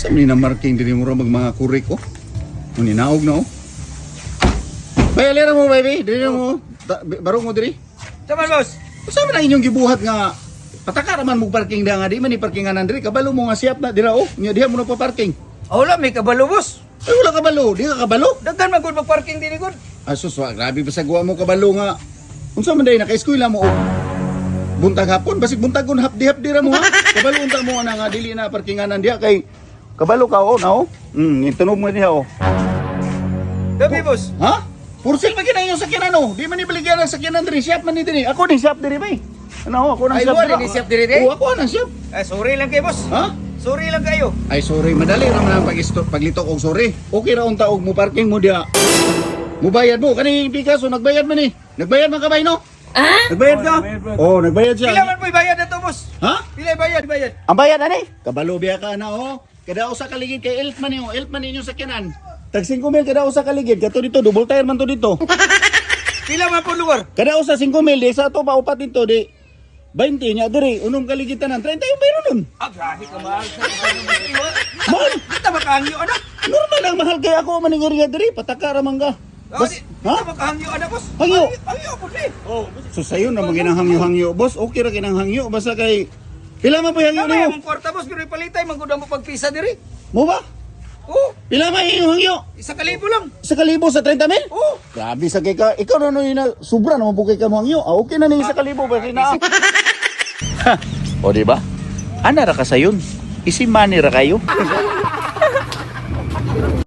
Sa mga marking din mo mag mga kurik ko. Ninaog na oh. Bayalera mo baby, dili mo barong mo diri. Saman boss. Usa man ang inyong gibuhat nga pataka raman mo parking da nga di man ni parkingan diri kabalo mo nga siap na dira oh. Nya diha mo na pa parking. Wala may kabalo boss. Ay wala kabalo, di ka kabalo. Daghan man gud mag-parking din gud. Asus wa grabe pa sa guwa mo kabalo nga. Unsa man day naka-eskwela mo oh. Buntag hapon, basig buntagon hapdi-hapdi ra mo ha. Kabalo unta mo na nga dili na parkinganan diha kay kabalo ka oh na oh. Itunog mo diha oh. Gabi boss. Ha? Pursil pa gina yung sakyanan oh. Di man ibaligyan ang sakyanan diri, siap man ni diri. Ako din siap diri bay. Ano ako nang Ay, siap mo, diri. din siap diri, di? Oo, ako nang siap. Sorry lang kay boss. Ha? Sorry lang kayo. Ay sorry, madali ra man ang paglitok og sorry. Okay ra unta og mo parking mo diha. Mubayad mo kani Picasso nagbayad man ni. Nagbayad man ka bay no? Nagbayad ka? Oh, nagbayad siya. Pila man po bayad na to boss? Ha? Pila bayad? Ang bayad ani? Kabalo biya ka na oh. Kada usa ka ligid kay elf man yo, elf man ninyo sakyanan. Tag 5,000 kada usa ka ligid, kato dito double tire man to dito. Pila man po lugar? Kada usa 5,000 di sa to pa upat dito di 20 nya diri unong kaligitan ng 30 yung bayro nun. Grabe ka mahal. Mahal. Kita makahangyo ano? Normal ang mahal kay ako maningiriya diri pataka ra man ka. Bas, Kita ha? makahangyo ano boss? Hangyo. Hangyo po di. So sayo na mga hangyo-hangyo boss, okay ra kinang hangyo basta kay pila man po hangyo Kamay nimo? among kwarta boss pero ipalitay manggod mo pagpisa diri. Mo ba? Oh, Pila man hangyo? 1,000 lang. Sa kalibo sa 30 mil? Oh. Grabe sa kay ka. Ikaw na na sobra naman po kay ka mo hangyo. Ah, okay na ni sa kalibo ba na. O di ba? Ana ra ka sayon. Isimani ra kayo.